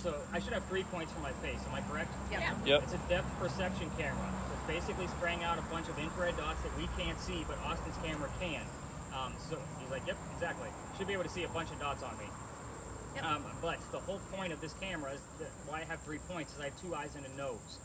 So I should have 3 points for my face. Am I correct? Yeah. Yep. It's a depth perception camera. So it's basically spraying out a bunch of infrared dots that we can't see, but Austin's camera can. So he's like, yep, exactly. Should be able to see a bunch of dots on me. Yep. But the whole point of this camera is why I have 3 points is I have 2 eyes and a nose.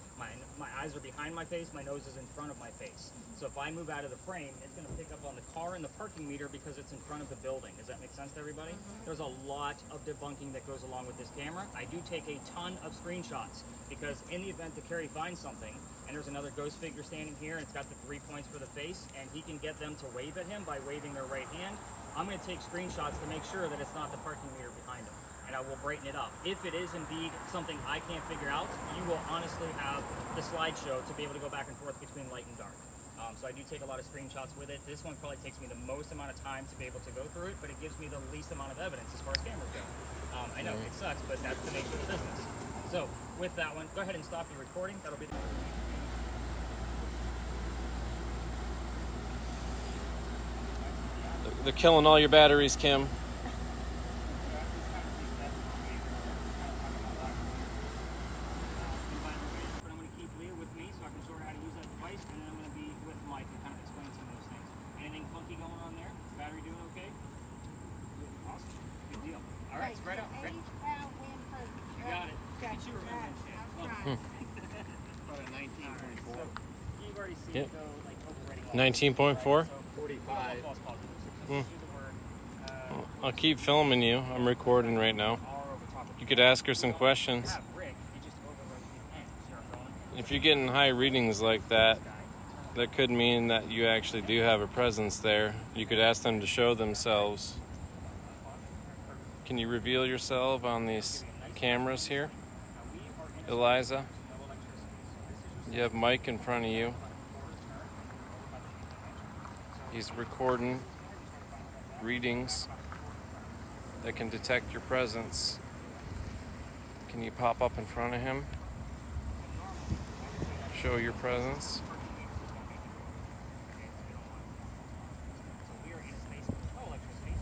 My eyes are behind my face, my nose is in front of my face. So if I move out of the frame, it's going to pick up on the car and the parking meter because it's in front of the building. Does that make sense to everybody? There's a lot of debunking that goes along with this camera. I do take a ton of screenshots because in the event that Kerry finds something and there's another ghost figure standing here and it's got the 3 points for the face and he can get them to wave at him by waving their right hand, I'm going to take screenshots to make sure that it's not the parking meter behind him. And I will brighten it up. If it is indeed something I can't figure out, you will honestly have the slideshow to be able to go back and forth between light and dark. So I do take a lot of screenshots with it. This one probably takes me the most amount of time to be able to go through it, but it gives me the least amount of evidence as far as cameras go. I know it sucks, but that's the nature of the business. So with that one, go ahead and stop your recording. That'll be They're killing all your batteries, Kim. spread out. Right. You got it. Get you remember shit. About a 19.4. You've already seen Yep. it go like overrating. 19.4? So 45. false positives. So Hmm. do the word, I'll keep filming you. I'm recording right now. R over top of You could ask her some questions. have Rick, he just overwrote the end. See our phone? If you're getting high readings like that, that could mean that you actually do have a presence there. You could ask them to show themselves. Can you reveal yourself on these cameras here, Eliza? You have Mike in front of you. He's recording readings that can detect your presence. Can you pop up in front of him? Show your presence.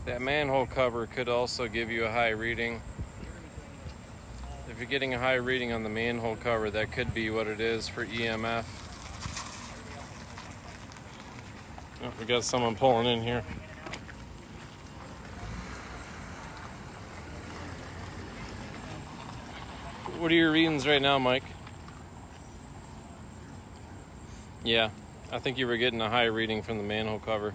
That manhole cover could also give you a high reading. If you're getting a high reading on the manhole cover, that could be what it is for EMF. Oh, we got someone pulling in here. What are your readings right now, Mike? Yeah, I think you were getting a high reading from the manhole cover.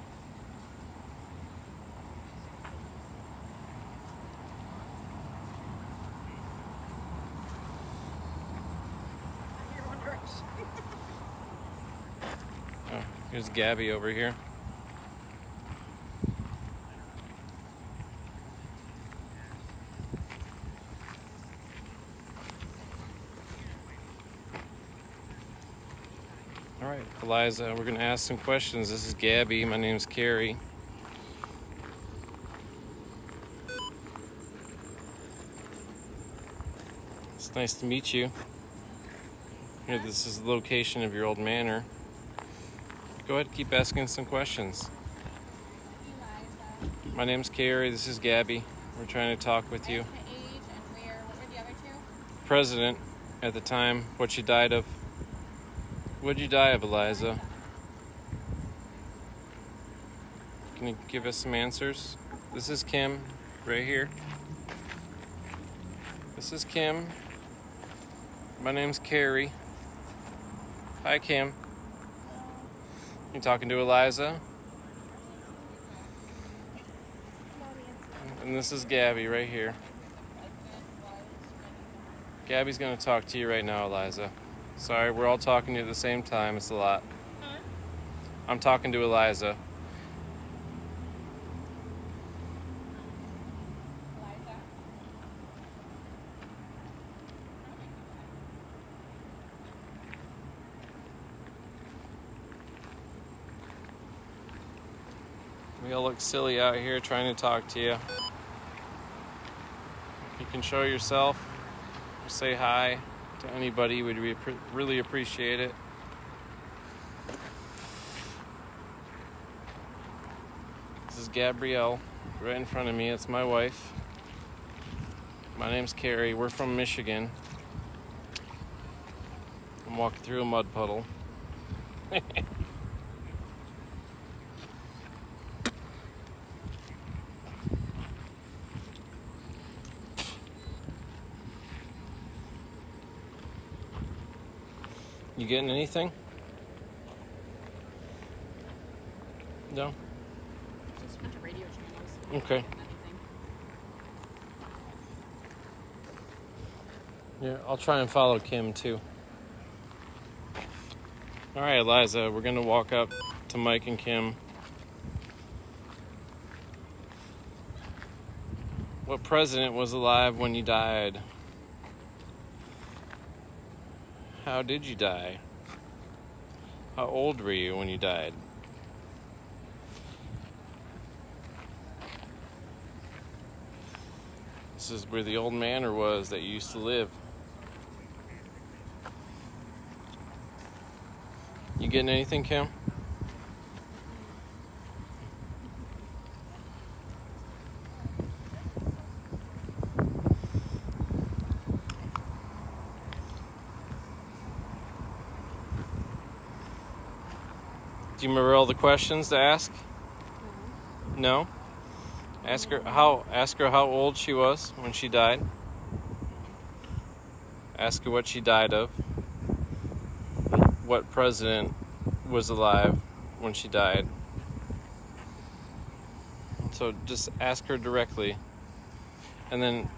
Oh, here's Gabby over here. All right, Eliza, we're going to ask some questions. This is Gabby. My name's Kerry. It's nice to meet you. Here, this is the location of your old manor. Go ahead, keep asking some questions. My name's Kerry. This is Gabby. We're trying to talk with you. Age and where? What were the other two? President at the time, what she died of. What'd you die of, Eliza? Can you give us some answers? This is Kim, right here. This is Kim. My name's Kerry. Hi, Kim. You talking to Eliza? And this is Gabby right here. Gabby's gonna talk to you right now, Eliza. Sorry, we're all talking to you at the same time. It's a lot. Huh? I'm talking to Eliza. Eliza? We all look silly out here trying to talk to you. If you can show yourself, say hi to anybody, we'd really appreciate it. This is Gabrielle, right in front of me. It's my wife. My name's Kerry. We're from Michigan. I'm walking through a mud puddle. You getting anything? No? Just a bunch of radio channels. Okay. Anything. Yeah, I'll try and follow Kim too. All right, Eliza, we're gonna walk up to Mike and Kim. What president was alive when you died? How did you die? How old were you when you died? This is where the old manor was that you used to live. You getting anything, Kim? Do you remember all the questions to ask? No? Ask her how old she was when she died. Ask her what she died of. What president was alive when she died. So just ask her directly. And then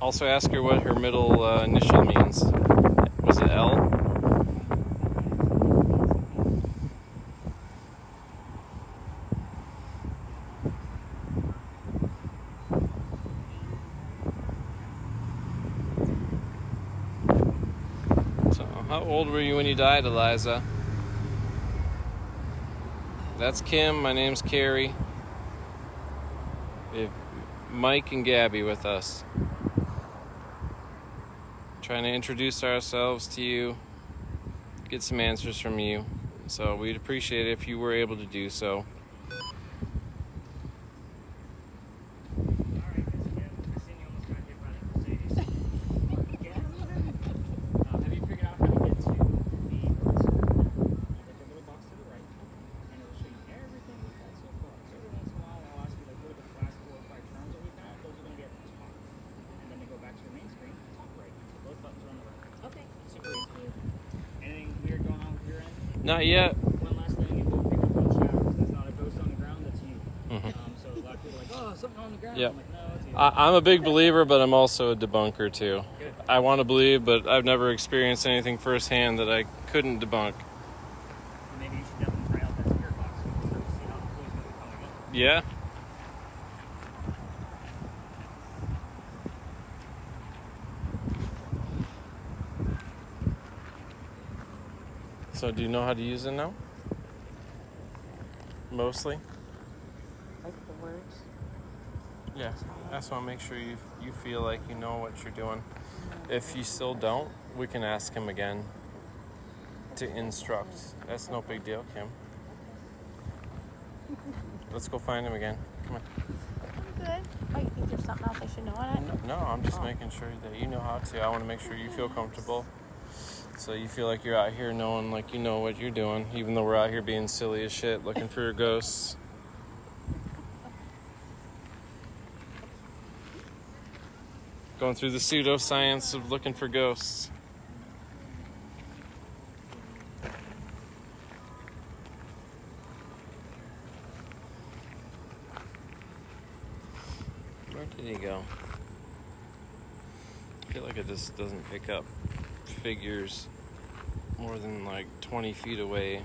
also ask her what her middle initial means. Was it L? How old were you when you died, Eliza? That's Kim. My name's Kerry. We have Mike and Gabby with us. Trying to introduce ourselves to you, get some answers from you. So we'd appreciate it if you were able to do so. Okay. Anything weird going on with your end? Not yet. One last thing, you both pick up on shadows. That's not a ghost on the ground, that's you. So a lot of people are like, oh, something on the ground. Yep. I'm like, no, it's you. I'm a big believer, but I'm also a debunker too. Good. I want to believe, but I've never experienced anything firsthand that I couldn't debunk. Maybe you should definitely try out that spirit box and start to see how the clue's going to be coming in. Yeah? So do you know how to use it now? Mostly? Like the words. Yeah. I just want to make sure you feel like you know what you're doing. If you still don't, we can ask him again to instruct. That's no big deal, Kim. Let's go find him again. Come on. I'm good. Oh, you think there's something else I should know on it? No, I'm just making sure that you know how to. I want to make sure you feel comfortable. So you feel like you're out here knowing like you know what you're doing, even though we're out here being silly as shit, looking for your ghosts. Going through the pseudoscience of looking for ghosts. Where did he go? I feel like it just doesn't pick up figures more than like 20 feet away.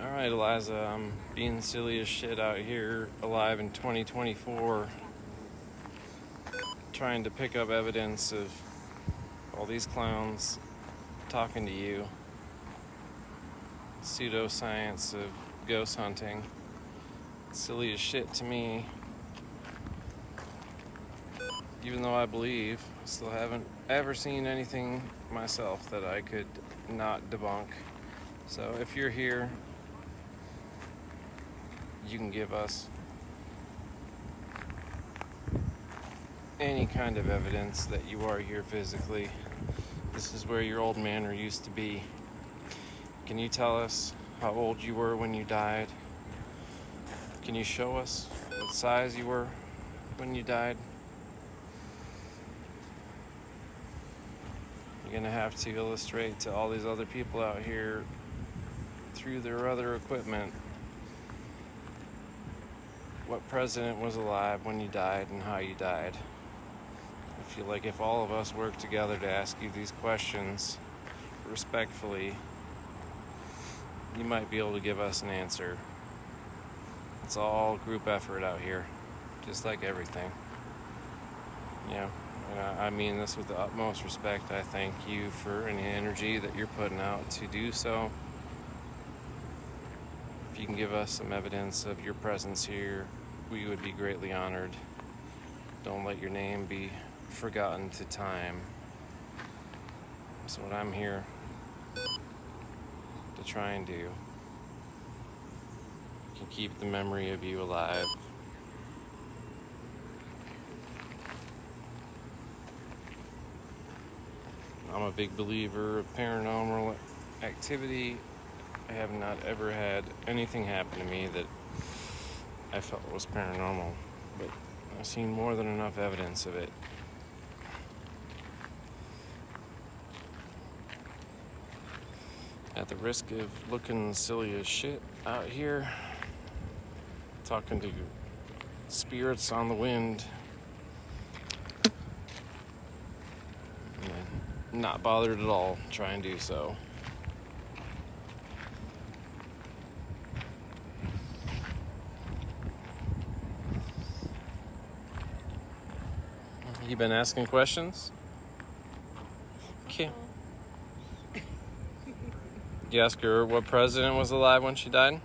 Alright, Eliza, I'm being silly as shit out here, alive in 2024, trying to pick up evidence of all these clowns talking to you. Pseudoscience of ghost hunting. It's silly as shit to me. Even though I believe, I still haven't ever seen anything myself that I could not debunk. So if you're here, you can give us any kind of evidence that you are here physically. This is where your old manor used to be. Can you tell us how old you were when you died? Can you show us what size you were when you died? You're gonna have to illustrate to all these other people out here through their other equipment what president was alive when you died and how you died. I feel like if all of us work together to ask you these questions respectfully, you might be able to give us an answer. It's all group effort out here, just like everything. Yeah, and I mean this with the utmost respect. I thank you for any energy that you're putting out to do so. If you can give us some evidence of your presence here, we would be greatly honored. Don't let your name be forgotten to time. That's what I'm here to try and do. Can keep the memory of you alive. I'm a big believer of paranormal activity. I have not ever had anything happen to me that I felt was paranormal, but I've seen more than enough evidence of it. At the risk of looking silly as shit out here, talking to spirits on the wind, and not bothered at all, try and do so. You been asking questions? Okay. You ask her what president was alive when she died?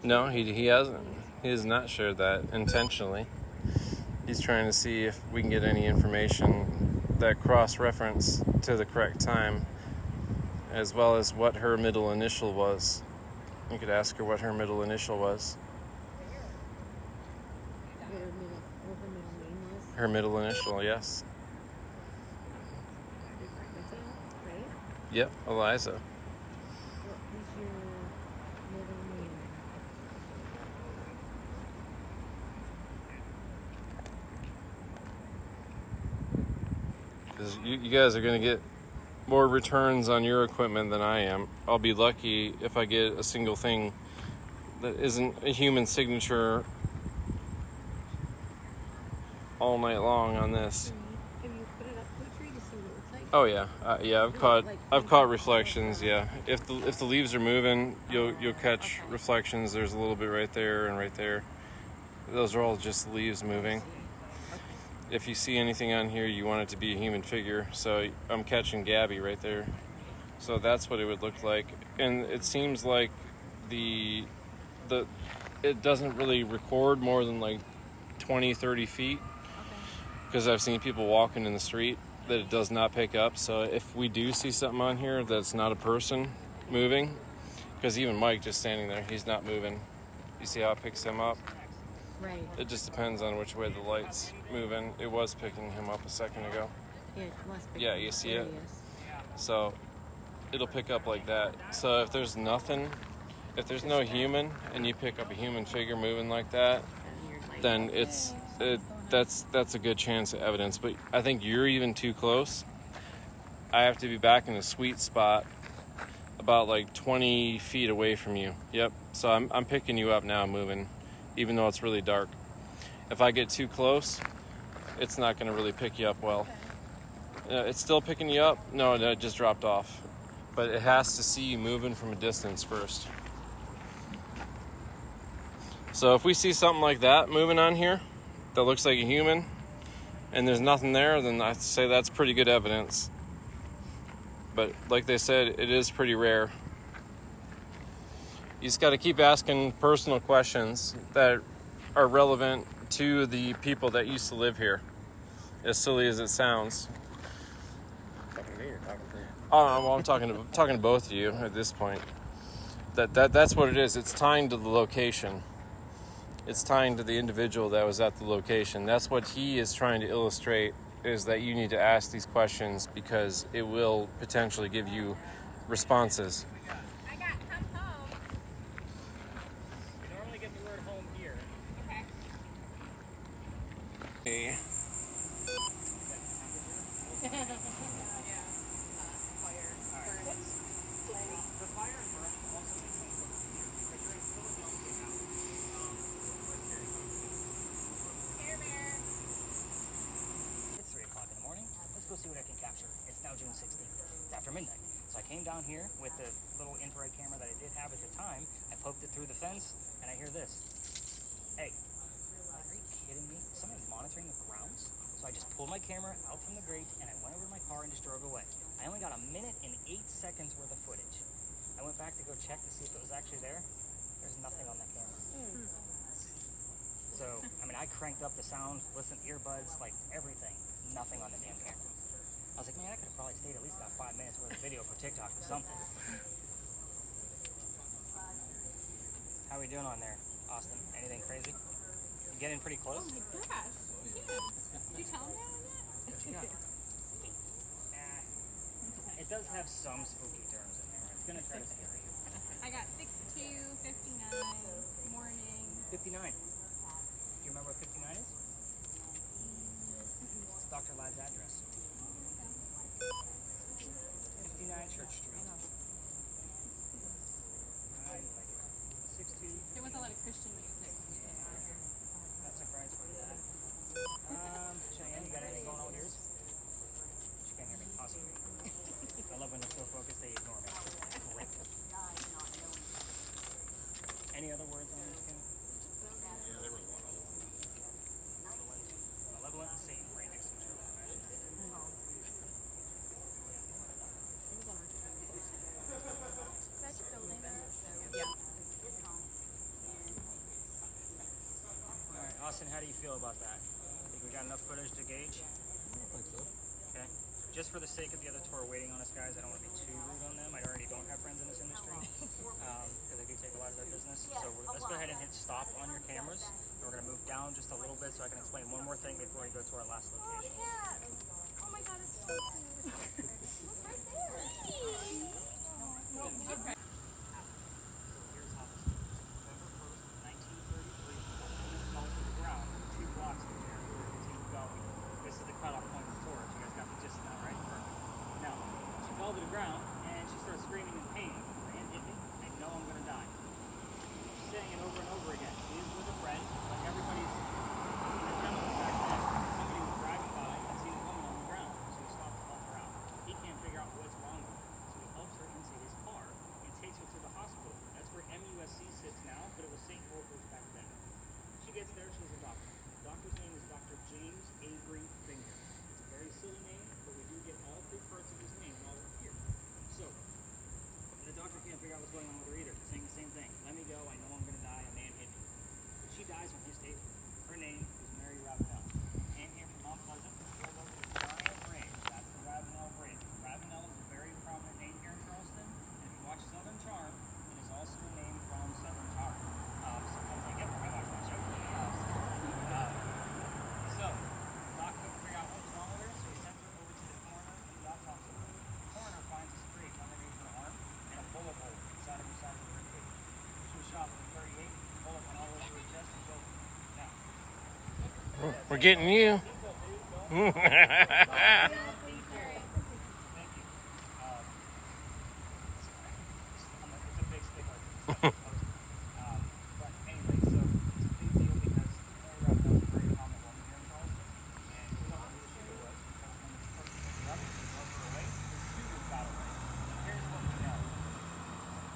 No, he hasn't. He has not shared that intentionally. He's trying to see if we can get any information that cross-reference to the correct time, as well as what her middle initial was. You could ask her what her middle initial was. Her middle initial, yes. Yep, Eliza. Because you guys are going to get more returns on your equipment than I am. I'll be lucky if I get a single thing that isn't a human signature all night long on this. Have you put it up to a tree to see what it looks like? Oh yeah, I've caught reflections. Yeah, if the leaves are moving, you'll catch reflections. There's a little bit right there and right there. Those are all just leaves moving. If you see anything on here, you want it to be a human figure. So I'm catching Gabby right there. So that's what it would look like. And it seems like it doesn't really record more than like 20, 30 feet. Because I've seen people walking in the street that it does not pick up. So if we do see something on here that's not a person moving, because even Mike just standing there, he's not moving. You see how it picks him up? Right. It just depends on which way the light's moving. It was picking him up a second ago. Yeah, it must be. Yeah, you see it? There he is. So it'll pick up like that. So if there's nothing, if there's no human and you pick up a human figure moving like that, then that's a good chance of evidence. But I think you're even too close. I have to be back in the sweet spot about like 20 feet away from you. Yep. So I'm picking you up now moving, even though it's really dark. If I get too close, it's not going to really pick you up well. It's still picking you up. No, it just dropped off. But it has to see you moving from a distance first. So if we see something like that moving on here that looks like a human and there's nothing there, then I'd say that's pretty good evidence. But like they said, it is pretty rare. You just got to keep asking personal questions that are relevant to the people that used to live here. As silly as it sounds. Talking to me or talking to you? Oh, well, I'm talking to both of you at this point. That's what it is. It's tying to the location. It's tying to the individual that was at the location. That's what he is trying to illustrate, is that you need to ask these questions because it will potentially give you responses. I got come home. You normally get the word home here. Okay. Okay. The fire and burn also makes sense over here because you're in Philadelphia now. Where's Kerry? Care Bear. It's 3 o'clock in the morning. Let's go see what I can capture. It's now June 16th. It's after midnight. So I came down here with the little infrared camera that I did have at the time. I poked it through the fence and I hear this. Hey, are you kidding me? Someone's monitoring the grounds? So I just pulled my camera out from the grate and I went over to my car and just drove away. I only got 1 minute and 8 seconds worth of footage. I went back to go check to see if it was actually there. There's nothing on that camera. So, I mean, I cranked up the sound, listened to earbuds, like everything. Nothing on the damn camera. I was like, man, I could have probably stayed at least got 5 minutes worth of video for TikTok or something. How we doing on there, Austin? Anything crazy? You getting pretty close? Oh my gosh. Yeah. Did you tell him that one yet? What you got? It does have some spooky terms in there. It's gonna try to scare you. I got 62, 59, morning. 59. Do you remember what 59 is? It's Dr. Ladd's address. 59 Church Street. I like it. 62. There was a lot of Christian music. Not surprised for that. Cheyenne, you got anything going on with yours? She can't hear me. Awesome. I love when they're so focused they ignore me. Great. Any other words on this, Kim? Yeah, there was one other one. Malevolent and Satan right next to each other. Imagine. Alright, Austin, how do you feel about that? Think we got enough footage to gauge? I think so. Okay. Just for the sake of the other tour waiting on us, guys, I don't want to be too rude on them. I already don't have friends in this industry because I do take a lot of their business. So let's go ahead and hit stop on your cameras. And we're going to move down just a little bit so I can explain one more thing before we go to our last location. Oh my god, it's so cute. Look right there. Okay. So here's how this goes. November 1st, 1933, a woman fell to the ground 2 blocks from here. We were continuing going. This is the cutoff point of the tour. You guys got the gist now, right? Perfect. Now, she fell to the ground and she started screaming in pain. Man, hit me. I know I'm going to die. She's saying it over and over again. She is with a friend, like everybody's in the gentleman back then. Somebody was driving by and seen a woman on the ground. So he stopped to help her out. He can't figure out what's wrong with her. So he helps her into his car and takes her to the hospital. That's where MUSC sits now, but it was St. Walter's back then. She gets there, she's a doctor. The doctor's name is Dr. James Avery Finger. It's a very silly name, but we do get all 3 parts of his name while we're here. So, the doctor can't figure out what's going on with her either. Saying the same thing. Let me go, I know I'm going to die, a man hit me. But she dies on his table. Her name is Mary Ravenel. Came here from Mount Pleasant, pulled over to the Giant Bridge. That's the Ravenel Bridge. Ravenel is a very prominent name here in Charleston. And if you watch Southern Charm, it is also a name from Southern Charm. Sometimes I get where I watch that show. So, Doc couldn't figure out what was wrong with her, so he sent her over to the coroner and the autopsy room. The coroner finds a scrape underneath her arm and a bullet hole inside of her side of the rib cage. She was shot with a 38, the bullet went all over her chest and killed her. Now, We're getting you. thank you. It's a big sticker. But anyway, so it's a big deal because Mary Ravenel was a very common woman here in Charleston. And we don't know who she was because when this person picked her up, they drove her away. The shooters got away. And here's what we know.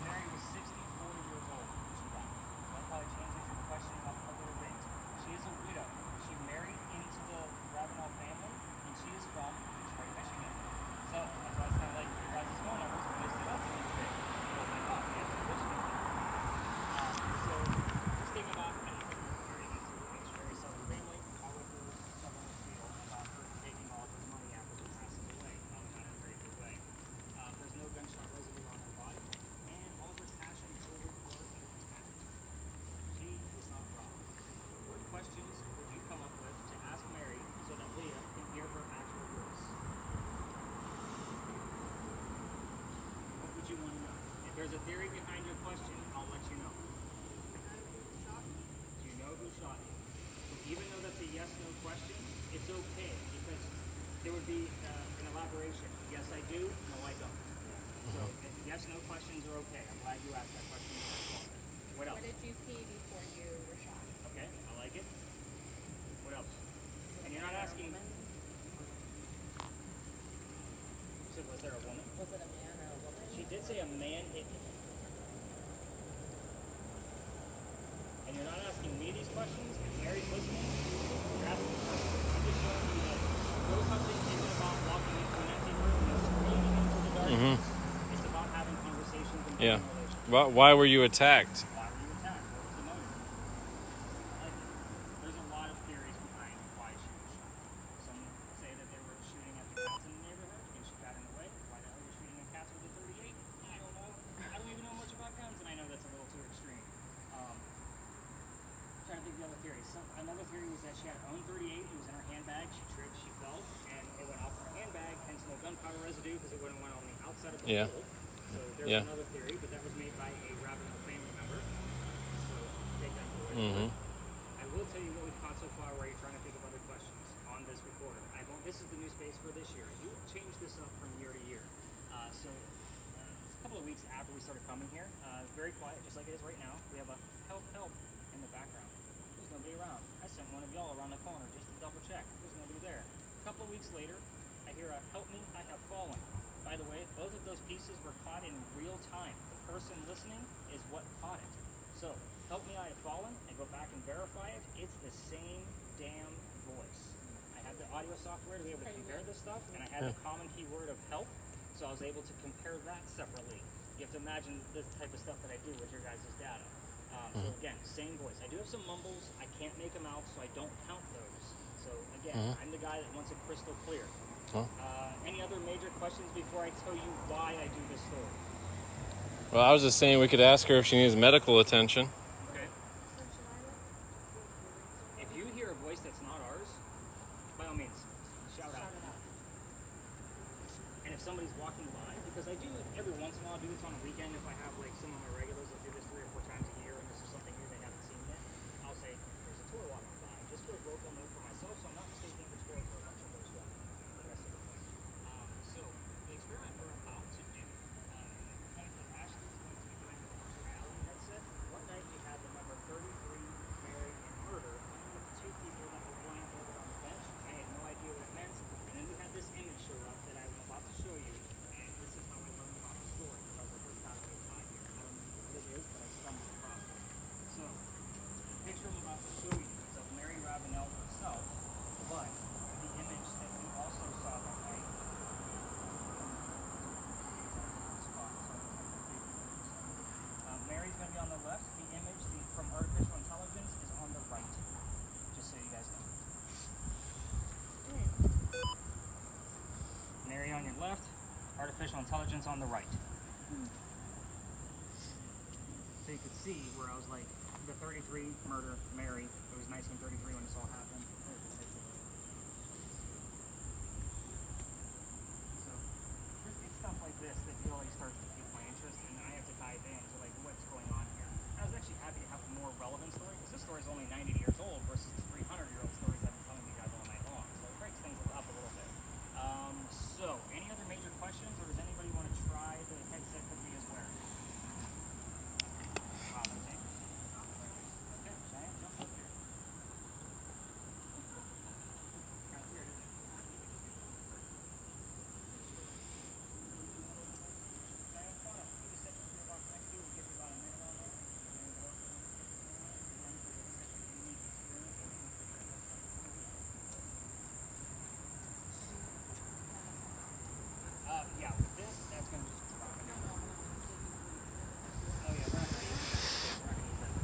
Mary was 64 years old when she died. That probably changes your question about other things. She is a widow. She married into the Ravenel family, and she is from Detroit, Michigan. So that's why it's kind of like your guys' theory behind your question, I'll let you know. Do you know who shot you? Even though that's a yes/no question, it's okay because there would be an elaboration. Yes, I do. No, I don't. So yes/no questions are okay. I'm glad you asked that question. What else? What did you see before you were shot? Okay, I like it. What else? And you're not asking. So was there a woman? Was it a man or a woman? She did say a man hit me. And you're not asking me these questions. If Mary's listening, you're asking her. I'm just showing you that know something isn't about walking into an empty room and screaming into the darkness. It's about having conversations and building relationships. Why were you attacked? Why were you attacked? What was the motive? There's a lot of theories behind why she was shot. Some say that they were shooting at the cats in the neighborhood and she got in the way. Why the hell are you shooting at cats with a 38? I don't know. I don't even know much about guns, and I know that's a little too extreme. Trying to think of the other theory. Another theory was that she had her own 38. It was in her handbag. She tripped, she fell, and it went off her handbag. Hence no gunpowder residue because it wouldn't went on the outside of the hole. So there's another theory, but that was made by a Ravenel family member. So take that for what it's worth. I will tell you what we've caught so far. Where you're trying to think of other questions on this recorder. This is the new space for this year. You will change this up from year to year. A couple of weeks after we started coming here, very quiet, just like it is right now. We have a help in the background. There's nobody around. I sent one of y'all around the corner just to double check. There's nobody there. A couple of weeks later, I hear a help me, I have fallen. By the way, both of those pieces were caught in real time. The person listening is what caught it. So, help me, I have fallen. I go back and verify it. It's the same damn voice. I have the audio software to be able to compare this stuff, and I had the common keyword of help, so I was able to compare that separately. You have to imagine this type of stuff that I do with your guys' data. So again, same voice. I do have some mumbles. I can't make them out, so I don't count those. So again, I'm the guy that wants it crystal clear. Any other major questions before I tell you why I do this story? Well, I was just saying we could ask her if she needs medical attention. Okay. If you hear a voice that's not ours, by all means, shout out. And if somebody's walking by, because I do every once in a while, I do this on a weekend if I have like some of my regulars that do this 3 or 4 times a year and this is something new they haven't seen yet, I'll say, there's a tour walking by, just for a vocal note for myself, so I'm not mistaking the tour for a bunch of those walking by the rest of the place. So, the experiment we're about to do, Ashely's going to be doing a reality headset. One night we had the number 33 married and murder with 2 people that were blindfolded on the bench. I had no idea what it meant, and then we had this image show up that I'm about to show you, and this is how I learned about the story, because I was the first time I got here. I don't know what it is, but I stumbled across it. So, the picture I'm about to show you is of Mary Ravenel herself, but the image that we also saw that night. Mary's going to be on the left. The image from artificial intelligence is on the right. Just so you guys know. Mary on your left, artificial intelligence on the right. So you could see where I was like, the 33 murder, Mary. It was 1933 when this all happened. So it's stuff like this that really starts to pique my interest, and I have to dive into like what's going on here. I was actually happy to have a more relevant story because this story is only 90 years old versus the 300-year-old stories I've been telling you guys all night long. So it breaks things up a little bit. So any other major questions, or does anybody want to try the headset that we is wearing? Wow, that's it. Okay, Cheyenne, jump up here. Kind of weird, isn't it? Cheyenne, come on up. You just sit in the box next to you. We'll give you about a minute on there. Yeah, with this, that's going to just rock it. Oh, yeah, we're not going to use that. We're not going to use that.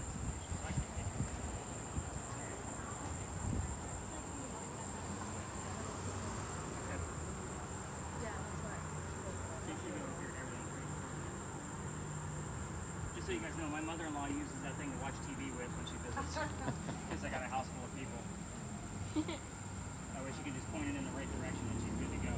I can take it. Just so you guys know, my mother-in-law uses that thing to watch TV with when she visits. Because I got a house full of people. That way she can just point it in the right direction and she's good to go.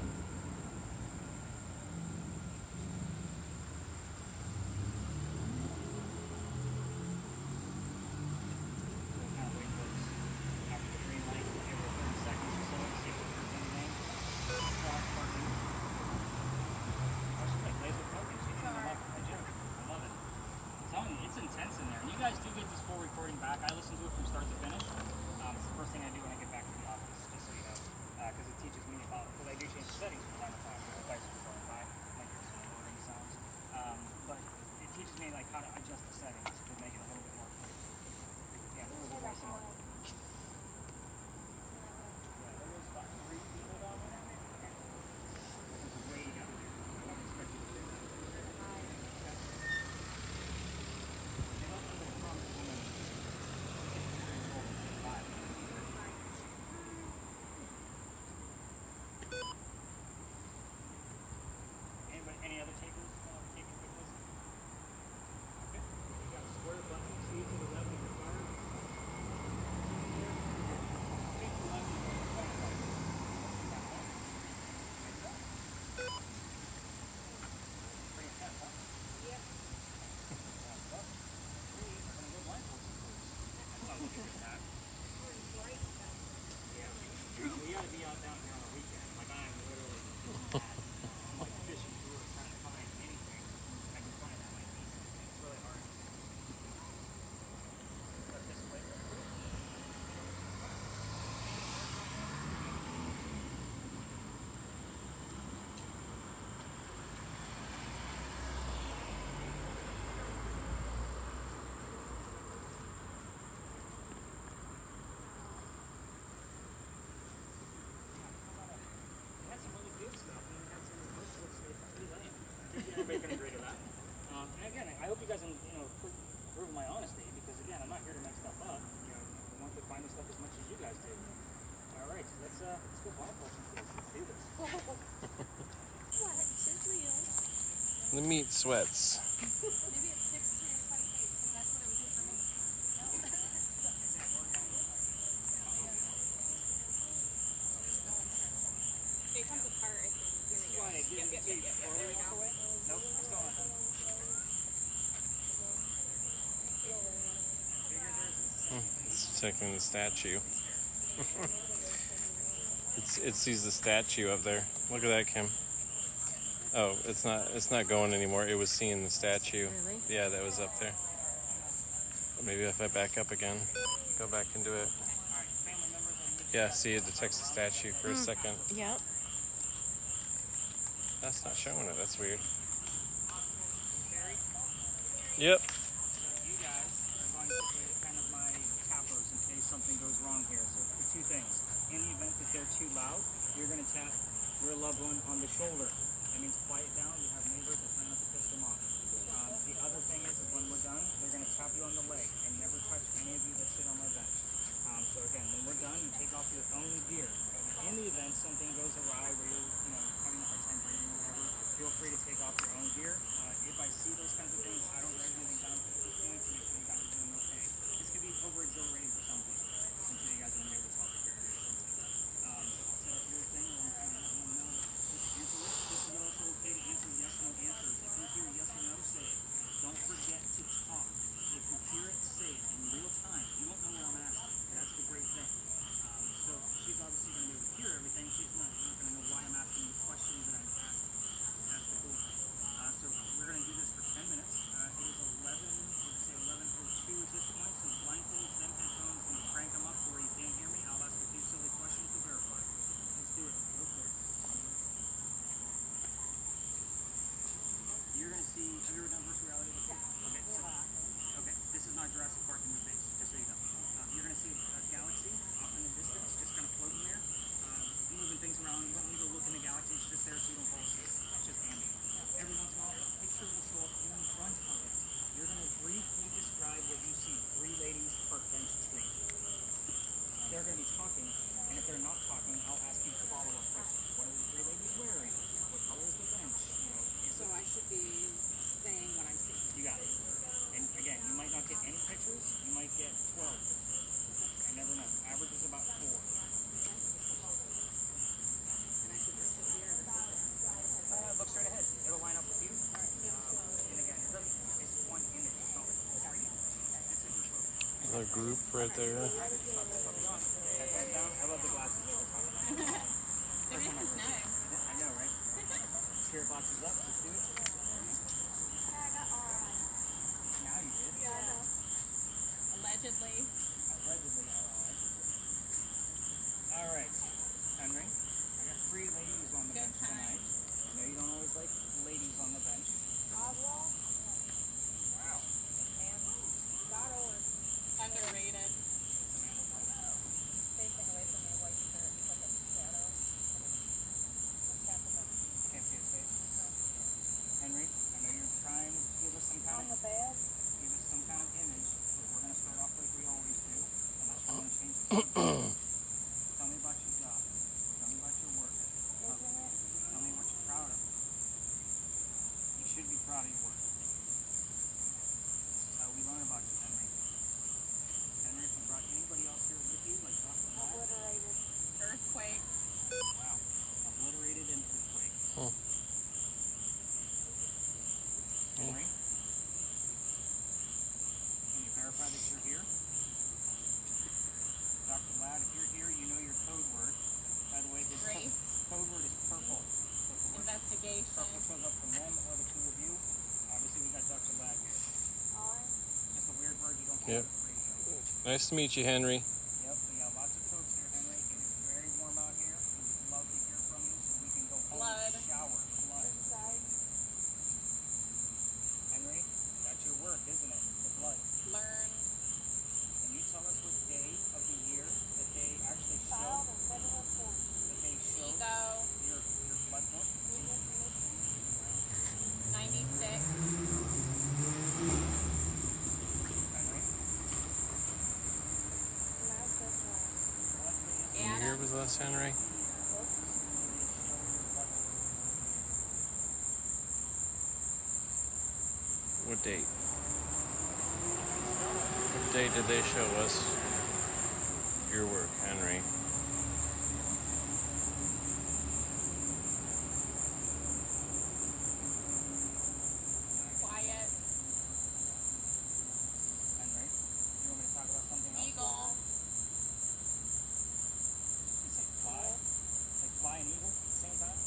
guys do get this full recording back, I listen to it from start to finish. It's the first thing I do when I get back to the office, just so you know, because it teaches me about, because I do change the settings from time to time. The device is going by, might hear some loading sounds, but it teaches me like how to adjust the settings to make it a little bit more clear. Yeah, there was a very similar. Yeah, there was about 3 people down there. This is way down there. I don't expect you to do that. Any other takers? Taking a quick listen? Okay. You got a square button, see to the left of your car. See to the left of your car. Pretty intense, huh? Yep. Yeah. We gotta be out down here on the weekend. Like I'm literally I'm like fishing through it trying to find anything I can find that might be something. It's really hard. But this way. We had some really good stuff, and we had some most of it stayed pretty lame. I think everybody can agree to that. And again, I hope you guys, prove my honesty, because again, I'm not here to make stuff up. I want to find this stuff as much as you guys do. All right, so let's go blindfold some kids. Let's do this. What? It's real. The meat sweats. Maybe it sticks to your funny face, because that's what it would do for me. It comes apart, I think. This is why I didn't take it forward and walk away. Nope, we're still on. It's checking the statue. It sees the statue up there. Look at that, Kim. Oh, it's not going anymore. It was seeing the statue. Really? Yeah, that was up there. Maybe if I back up again, go back and do it. Yeah, see, it detects the statue for a second. Yep. That's not showing it. That's weird. Yep. You guys are going to be kind of my tappers in case something goes wrong here. So for 2 things. In the event that they're too loud, you're going to tap your loved one on the shoulder. That means quiet down. You have neighbors that try not to piss them off. The other thing is when we're done, they're going to tap you on the leg and never touch any of you that sit on my bench. So again, when we're done, you take off your own gear. In the event something goes awry where you're having a hard time breathing or whatever, feel free to take off your own gear. If I see those kinds of things, I don't write anything down for the point to make sure you guys are doing okay. This could be over exhilarating for some people until you guys are able to talk to Kerry or something. I'll set up your thing and let them know what to answer with. This is also okay to answer yes no answers. If you hear yes or no, say it. Don't forget to talk. If you hear it, say it in real time. You won't know what I'm asking. That's the great thing. So she's obviously going to be able to hear everything. She's not going to know why I'm asking the questions that I'm asking. That's the cool thing. So we're going to do this for 10 minutes. It is 11:02 at this point. So blindfold, then headphones, and crank them up to where you can't hear me. I'll ask a few silly questions to verify. Let's do it. Go for it. You're going to see, have you ever done virtual reality before? Okay, this is not Jurassic Park in your face, just so you know. You're going to see a galaxy off in the distance, just kind of floating there. Moving things around. You don't need to look in the galaxy, it's just there so you don't fall asleep. It's just ambient. Every once in a while, a picture will show up in front of it. You're going to briefly describe what you see. 3 ladies, park bench, tree. They're going to be talking, and if they're not talking, I'll ask you follow-up questions. What are the 3 ladies wearing? What color is the bench? So I should be saying what I'm seeing. You got it. And again, you might not get any pictures. You might get 12 pictures. I never know. Average is about 4. And I should just sit here or Look straight ahead. It'll line up with you. And again, it's one image. It's not like 3D. This is your photo. The group right there. Headphones down. I love the glasses over top. It is nice. I know, right? Spirit boxes up. Let's do it. Now you did. Yeah, I know. Tell me about your job. Tell me about your work. Tell me what you're proud of. You should be proud of your work. This is how we learn about you, Henry. Henry, if you brought anybody else here with you, like Dr. Matt? Obliterated. Earthquake. Wow. Obliterated and earthquake. Huh. Henry? Can you verify that you're here? Dr. Ladd, if you're here, you know your code word. By the way, his Grace. code word is purple. So if the word Investigation. purple shows up from them or the two of you, obviously we got Dr. Ladd here. Just a weird word you don't see Yep. on the radio. Nice to meet you, Henry. Yep, we got lots of folks here, Henry. It is very warm out here. We would love to hear from you so we can go home Blood. and shower. Blood. Henry, that's your work, isn't it? The blood. Learn. Can you tell us what day of the year that they actually show? That they show Ego. your blood book? 96. Henry? You here with us, Henry? What date? What date did they show us your work, Henry? Quiet. Henry? You want me to talk about something else? Eagle. You say fly? Like fly and eagle at the same time?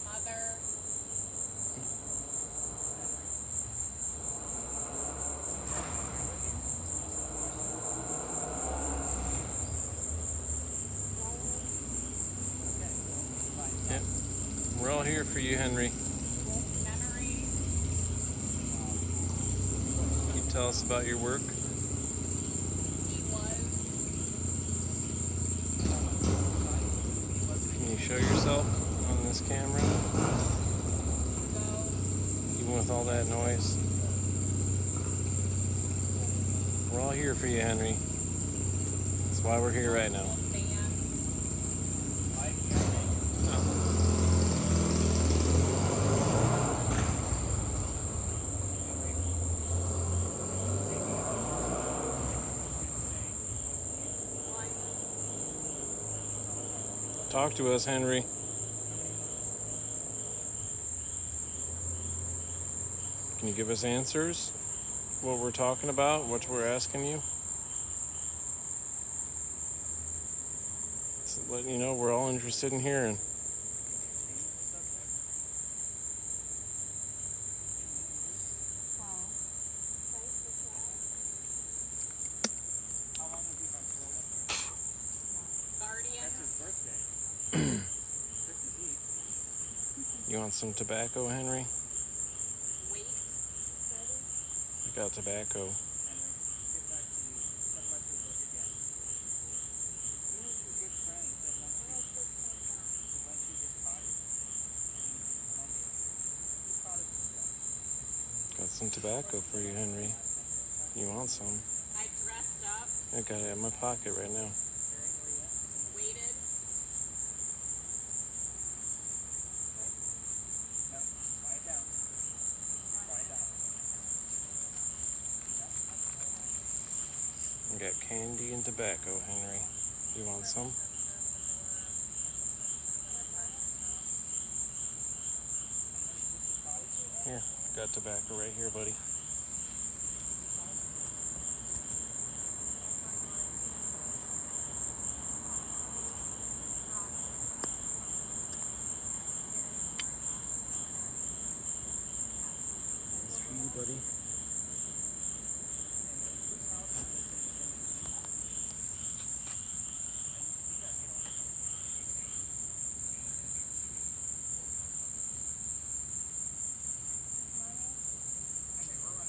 Mother. Yep. We're all here for you, Henry. Memory. Can you tell us about your work? He was. Can you show yourself on this camera? Go. Even with all that noise? We're all here for you, Henry. That's why we're here right now. Stand. Talk to us, Henry. Can you give us answers? What we're talking about? What we're asking you? Just letting you know we're all interested in hearing. How long have you been told? Guardian. That's his birthday. Christmas Eve. You want some tobacco, Henry? Wait. We got tobacco. Henry, get back to you. Talk about your work again. You know your good friend that wants you his cottage in Columbia. Whose cottage was that? Got some tobacco for you, Henry. You want some? I dressed up. I got it in my pocket right now. Kerry, where you at? Waited. No, quiet down. Quiet down. We got candy and tobacco, Henry. You want some? Here, I got tobacco right here, buddy. It's for you, buddy. Henry, where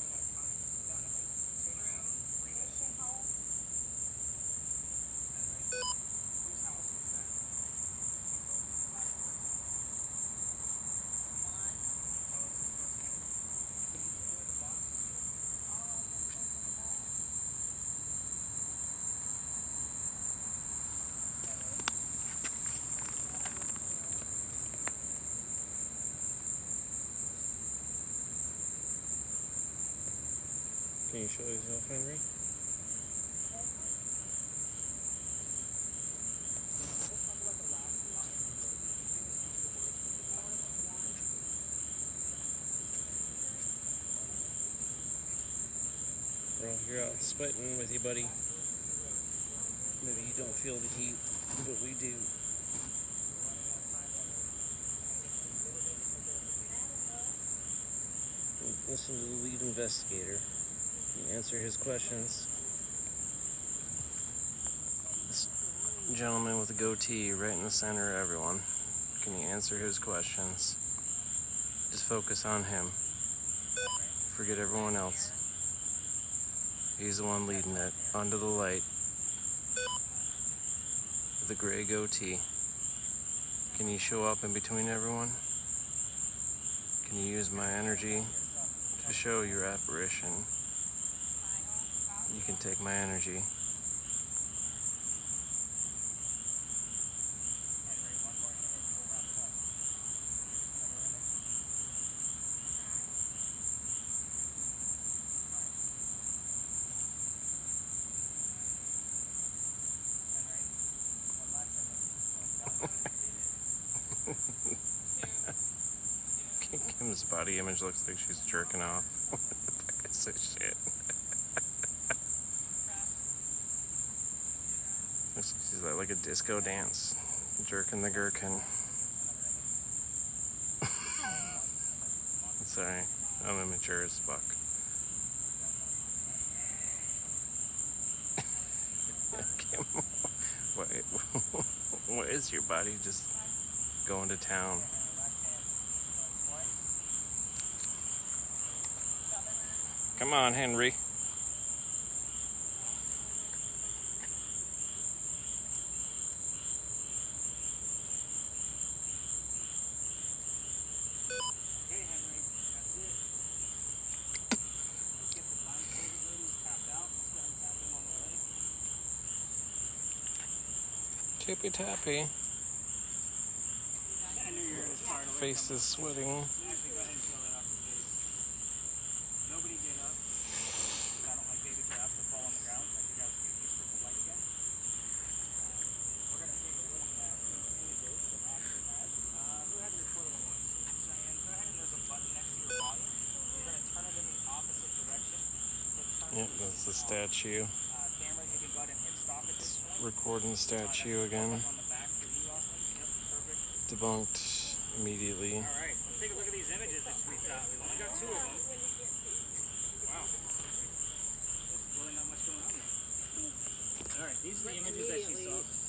Can you show yourself, Henry? We're all here out sweating with you, buddy. Maybe you don't feel the heat, but we do. Listen to the lead investigator. You answer his questions. This gentleman with a goatee right in the center of everyone. Can you answer his questions? Just focus on him. Forget everyone else. He's the one leading it under the light with a gray goatee. Can you show up in between everyone? Can you use my energy to show your apparition? You can take my energy. Kim's body image looks like she's jerking off. What the fuck is this shit? Looks like she's like a disco dance, jerking the gherkin. Sorry, I'm immature as fuck. Kim, what is your body just going to town? Come on, Henry. Okay, Henry, that's it. Let's get the blindfolded ladies tapped out. Let's go and tap them on the leg. Tippy tappy. I knew you were as far away. Face is sweating. Actually, go ahead and peel that off your face. Nobody get up. I don't like baby giraffes to fall on the ground. As you guys get used to the light again. We're going to take a look at some images that Ashely has. Who has your portable ones? Cheyenne, go ahead and there's a button next to your volume. You're going to turn it in the opposite direction. So turn Yep, that's the statue. cameras, you can go ahead and hit stop at this point. Recording the statue again. On the back for you, Austin. Yep, perfect. Debunked immediately. All right, let's take a look at these images that we've got. We've only got 2 of them. Wow. There's really not much going on there. All right, these are the images that she saw.